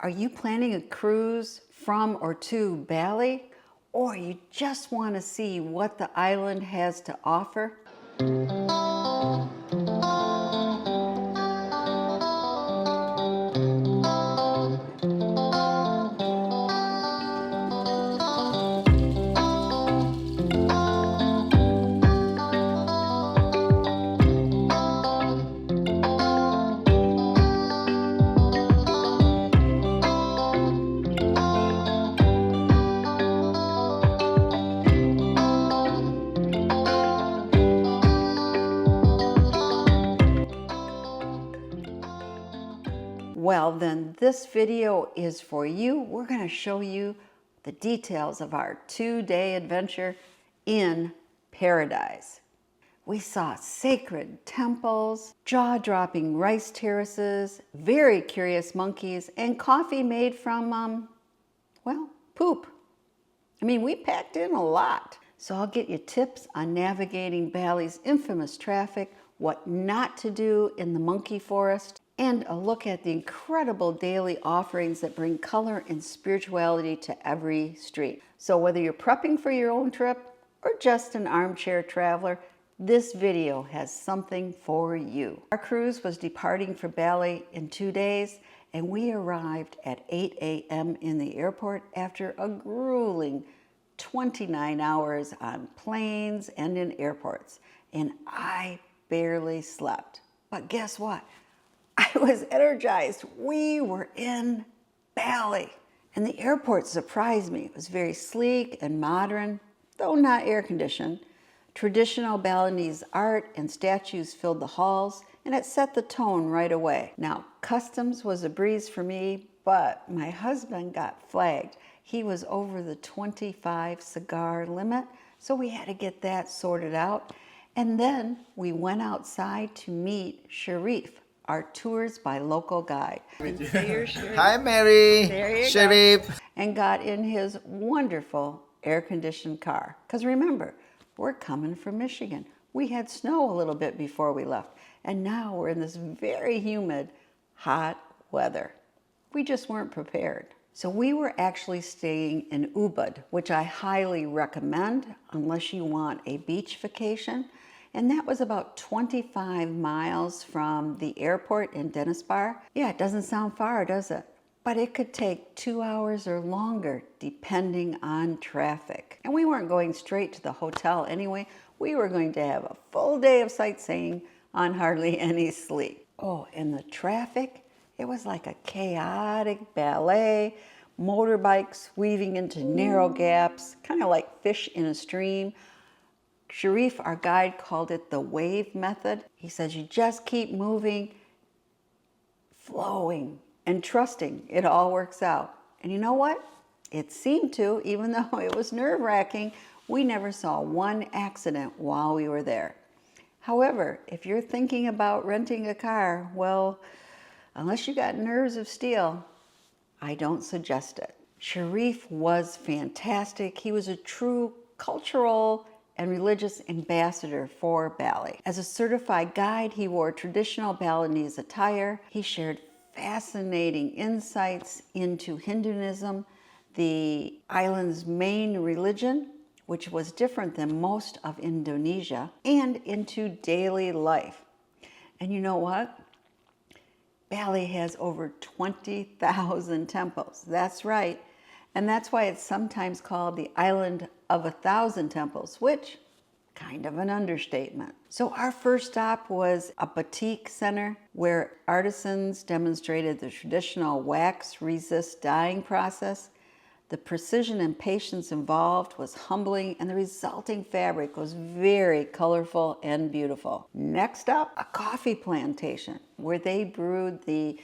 Are you planning a cruise from or to Bali? Or you just want to see what the island has to offer? Well, then this video is for you. We're going to show you the details of our 2-day adventure in paradise. We saw sacred temples, jaw-dropping rice terraces, very curious monkeys, and coffee made from, well, poop. I mean, we packed in a lot. So I'll get you tips on navigating Bali's infamous traffic, what not to do in the monkey forest, and a look at the incredible daily offerings that bring color and spirituality to every street. So whether you're prepping for your own trip or just an armchair traveler, this video has something for you. Our cruise was departing for Bali in 2 days, and we arrived at 8 a.m. in the airport after a grueling 29 hours on planes and in airports, and I barely slept. But guess what? I was energized. We were in Bali, and the airport surprised me. It was very sleek and modern, though not air-conditioned. Traditional Balinese art and statues filled the halls, and it set the tone right away. Now, customs was a breeze for me, but my husband got flagged. He was over the 25 cigar limit, so we had to get that sorted out. And then we went outside to meet Sherif, our tours by local guide. Hi, Mary. Sherif. And got in his wonderful air-conditioned car. Because remember, we're coming from Michigan. We had snow a little bit before we left, and now we're in this very humid, hot weather. We just weren't prepared. So we were actually staying in Ubud, which I highly recommend unless you want a beach vacation. And that was about 25 miles from the airport in Dennisbar. Yeah, it doesn't sound far, does it? But it could take 2 hours or longer depending on traffic. And we weren't going straight to the hotel anyway. We were going to have a full day of sightseeing on hardly any sleep. Oh, and the traffic, it was like a chaotic ballet, motorbikes weaving into narrow gaps, kind of like fish in a stream. Sherif, our guide, called it the wave method. He says you just keep moving, flowing, and trusting it all works out. And you know what? It seemed to, even though it was nerve-wracking. We never saw one accident while we were there. However, if you're thinking about renting a car, well, unless you got nerves of steel, I don't suggest it. Sherif was fantastic. He was a true cultural and religious ambassador for Bali. As a certified guide, he wore traditional Balinese attire. He shared fascinating insights into Hinduism, the island's main religion, which was different than most of Indonesia, and into daily life. And you know what? Bali has over 20,000 temples. That's right. And that's why it's sometimes called the island of 1,000 temples, which kind of an understatement. So our first stop was a Batik center where artisans demonstrated the traditional wax resist dyeing process. The precision and patience involved was humbling, and the resulting fabric was very colorful and beautiful. Next up, a coffee plantation where they brewed the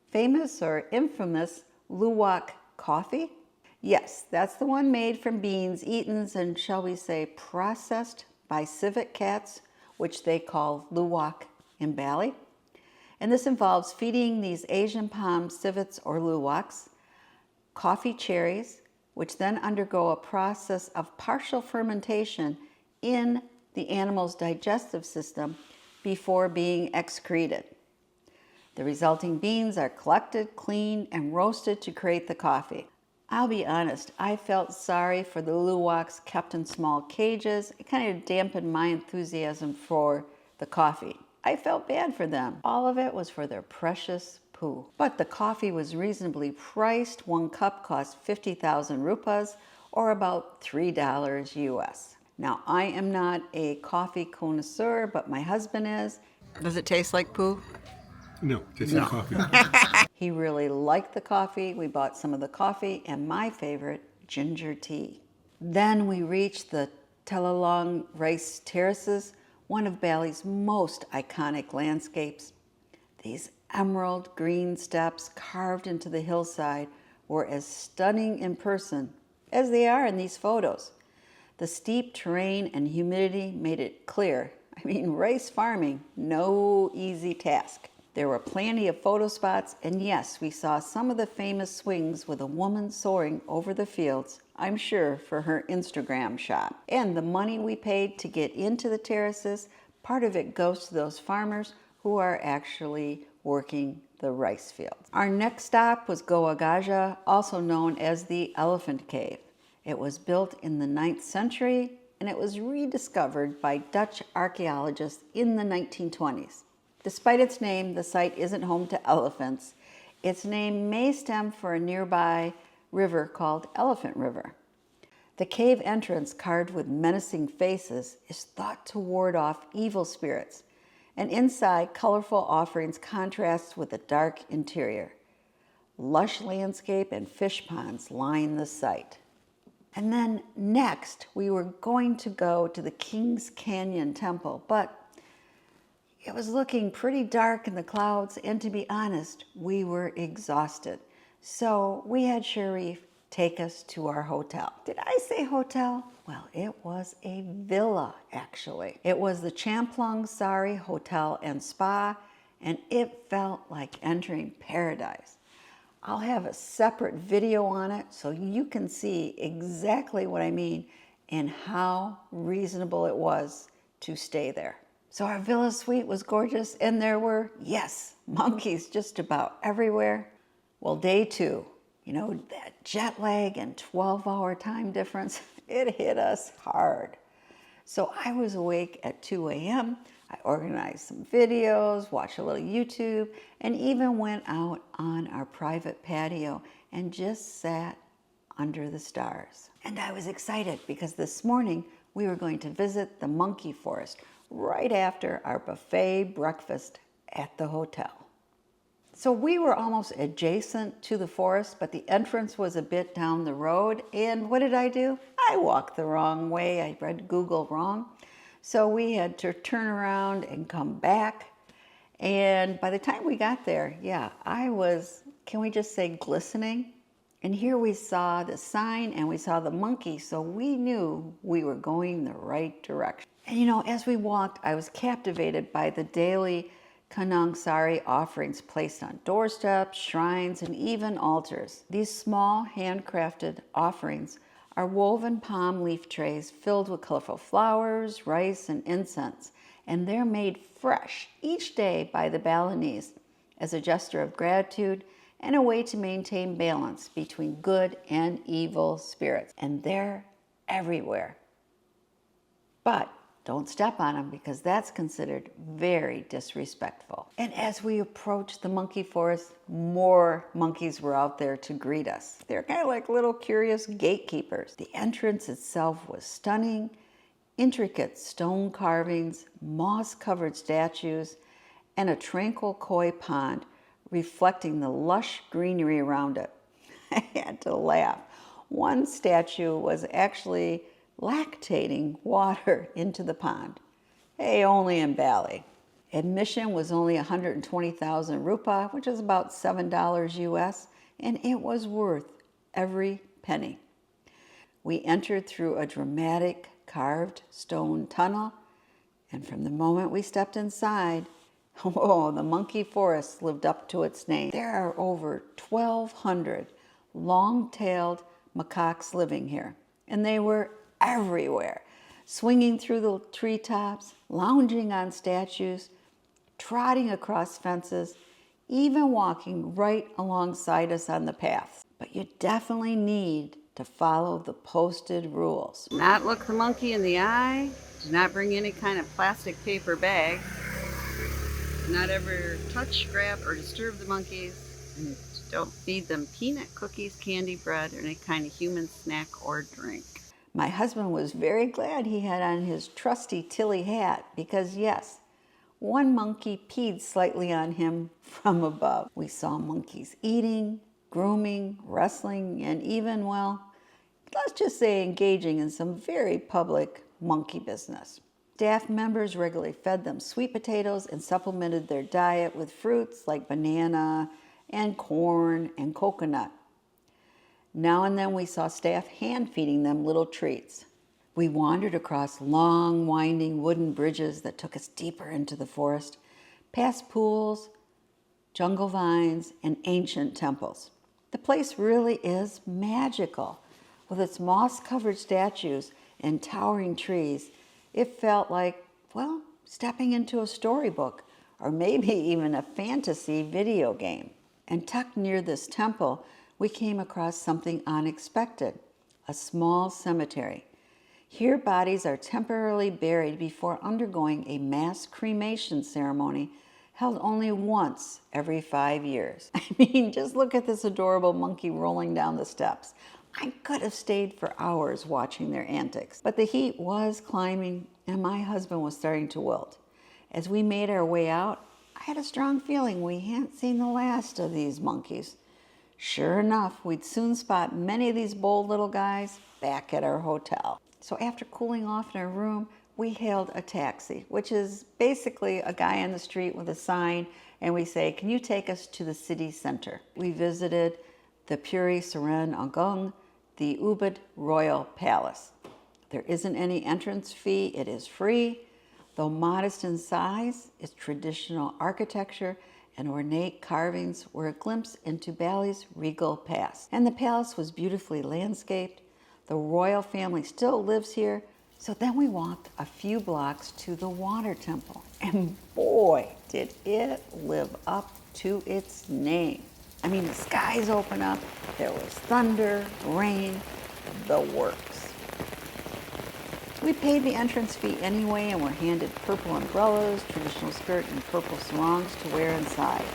famous or infamous Luwak coffee. Yes, that's the one made from beans eaten and, shall we say, processed by civet cats, which they call Luwak in Bali. And this involves feeding these Asian palm civets or Luwaks coffee cherries, which then undergo a process of partial fermentation in the animal's digestive system before being excreted. The resulting beans are collected, cleaned, and roasted to create the coffee. I'll be honest, I felt sorry for the Luwaks kept in small cages. It kind of dampened my enthusiasm for the coffee. I felt bad for them. All of it was for their precious poo. But the coffee was reasonably priced. 1 cup cost 50,000 rupees, or about $3 US. Now, I am not a coffee connoisseur, but my husband is. Does it taste like poo? No, tastes like coffee. He really liked the coffee. We bought some of the coffee and my favorite, ginger tea. Then we reached the Tegallalang Rice Terraces, one of Bali's most iconic landscapes. These emerald green steps carved into the hillside were as stunning in person as they are in these photos. The steep terrain and humidity made it clear. I mean, rice farming, no easy task. There were plenty of photo spots, and yes, we saw some of the famous swings with a woman soaring over the fields, I'm sure for her Instagram shot. And the money we paid to get into the terraces, part of it goes to those farmers who are actually working the rice fields. Our next stop was Goa Gajah, also known as the Elephant Cave. It was built in the 9th century, and it was rediscovered by Dutch archaeologists in the 1920s. Despite its name, the site isn't home to elephants. Its name may stem from a nearby river called Elephant River. The cave entrance, carved with menacing faces, is thought to ward off evil spirits, and inside, colorful offerings contrast with the dark interior. Lush landscape and fish ponds line the site. And then next, we were going to go to the King's Canyon Temple, but it was looking pretty dark in the clouds, and to be honest, we were exhausted. So we had Sherif take us to our hotel. Did I say hotel? Well, it was a villa, actually. It was the Champlung Sari Hotel and Spa, and it felt like entering paradise. I'll have a separate video on it so you can see exactly what I mean and how reasonable it was to stay there. So our villa suite was gorgeous, and there were, yes, monkeys just about everywhere. Well, day 2, you know, that jet lag and 12-hour time difference, it hit us hard. So I was awake at 2 a.m. I organized some videos, watched a little YouTube, and even went out on our private patio and just sat under the stars. And I was excited because this morning we were going to visit the monkey forest right after our buffet breakfast at the hotel. So we were almost adjacent to the forest, but the entrance was a bit down the road. And what did I do? I walked the wrong way. I read Google wrong. So we had to turn around and come back. And by the time we got there, yeah, I was, can we just say, glistening? And here we saw the sign and we saw the monkey, so we knew we were going the right direction. And you know, as we walked, I was captivated by the daily canang Sari offerings placed on doorsteps, shrines, and even altars. These small handcrafted offerings are woven palm leaf trays filled with colorful flowers, rice, and incense, and they're made fresh each day by the Balinese as a gesture of gratitude and a way to maintain balance between good and evil spirits. And they're everywhere. But don't step on them because that's considered very disrespectful. And as we approached the monkey forest, more monkeys were out there to greet us. They're kind of like little curious gatekeepers. The entrance itself was stunning. Intricate stone carvings, moss-covered statues, and a tranquil koi pond reflecting the lush greenery around it. I had to laugh. One statue was actually lactating water into the pond. Hey, only in Bali. Admission was only 120,000 rupiah, which is about $7 US, and it was worth every penny. We entered through a dramatic carved stone tunnel, and from the moment we stepped inside, oh, the monkey forest lived up to its name. There are over 1,200 long-tailed macaques living here, and they were everywhere, swinging through the treetops, lounging on statues, trotting across fences, even walking right alongside us on the paths. But you definitely need to follow the posted rules. Not look the monkey in the eye, do not bring any kind of plastic paper bag, do not ever touch, grab, or disturb the monkeys, and don't feed them peanut cookies, candy, bread, or any kind of human snack or drink. My husband was very glad he had on his trusty Tilly hat because yes, one monkey peed slightly on him from above. We saw monkeys eating, grooming, wrestling, and even, well, let's just say engaging in some very public monkey business. Staff members regularly fed them sweet potatoes and supplemented their diet with fruits like banana and corn and coconut. Now and then we saw staff hand feeding them little treats. We wandered across long, winding wooden bridges that took us deeper into the forest, past pools, jungle vines, and ancient temples. The place really is magical. With its moss-covered statues and towering trees, it felt like, well, stepping into a storybook or maybe even a fantasy video game. And tucked near this temple, we came across something unexpected, a small cemetery. Here, bodies are temporarily buried before undergoing a mass cremation ceremony held only once every 5 years. I mean, just look at this adorable monkey rolling down the steps. I could have stayed for hours watching their antics, but the heat was climbing and my husband was starting to wilt. As we made our way out, I had a strong feeling we hadn't seen the last of these monkeys. Sure enough, we'd soon spot many of these bold little guys back at our hotel. So after cooling off in our room, we hailed a taxi, which is basically a guy on the street with a sign, and we say, "Can you take us to the city center?" We visited the Puri, Saren, Agung, the Ubud Royal Palace. There isn't any entrance fee, it is free. Though modest in size, its traditional architecture and ornate carvings were a glimpse into Bali's regal past. And the palace was beautifully landscaped. The royal family still lives here. So then we walked a few blocks to the water temple. And boy, did it live up to its name. I mean, the skies open up, there was thunder, rain, the works. We paid the entrance fee anyway and were handed purple umbrellas, traditional skirt, and purple sarongs to wear inside.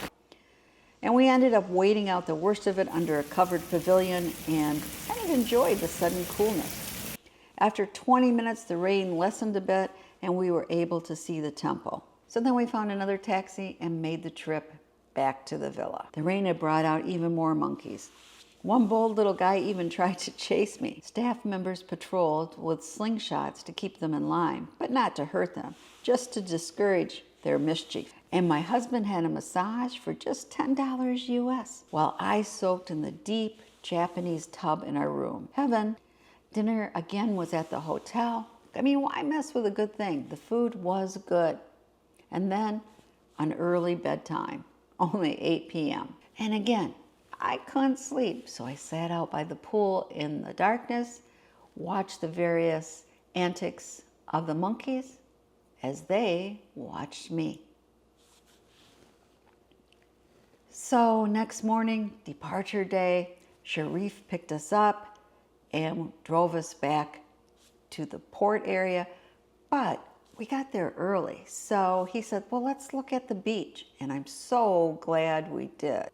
And we ended up waiting out the worst of it under a covered pavilion and kind of enjoyed the sudden coolness. After 20 minutes, the rain lessened a bit and we were able to see the temple. So then we found another taxi and made the trip back to the villa. The rain had brought out even more monkeys. One bold little guy even tried to chase me. Staff members patrolled with slingshots to keep them in line, but not to hurt them, just to discourage their mischief. And my husband had a massage for just $10 US, while I soaked in the deep Japanese tub in our room. Heaven. Dinner again was at the hotel. I mean, why mess with a good thing? The food was good. And then an early bedtime. Only 8 p.m. And again, I couldn't sleep, so I sat out by the pool in the darkness, watched the various antics of the monkeys as they watched me. So next morning, departure day, Sherif picked us up and drove us back to the port area, but we got there early, so he said, well, let's look at the beach, and I'm so glad we did.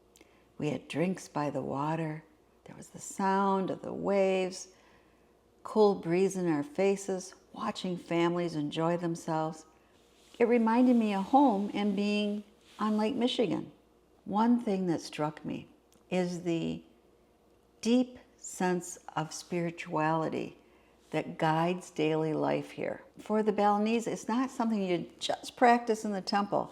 We had drinks by the water. There was the sound of the waves, cool breeze in our faces, watching families enjoy themselves. It reminded me of home and being on Lake Michigan. One thing that struck me is the deep sense of spirituality that guides daily life here. For the Balinese, it's not something you just practice in the temple.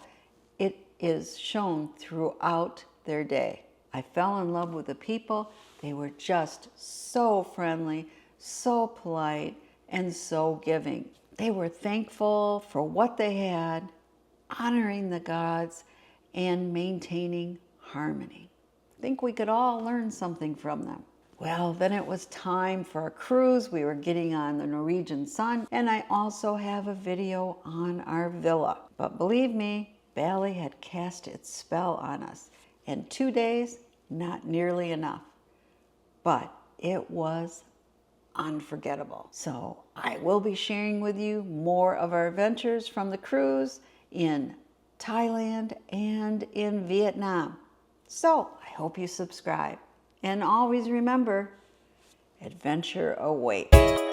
It is shown throughout their day. I fell in love with the people. They were just so friendly, so polite, and so giving. They were thankful for what they had, honoring the gods, and maintaining harmony. I think we could all learn something from them. Well, then it was time for a cruise. We were getting on the Norwegian sun, and I also have a video on our villa. But believe me, Bali had cast its spell on us. And 2 days, not nearly enough. But it was unforgettable. So I will be sharing with you more of our adventures from the cruise in Thailand and in Vietnam. So I hope you subscribe. And always remember, adventure awaits.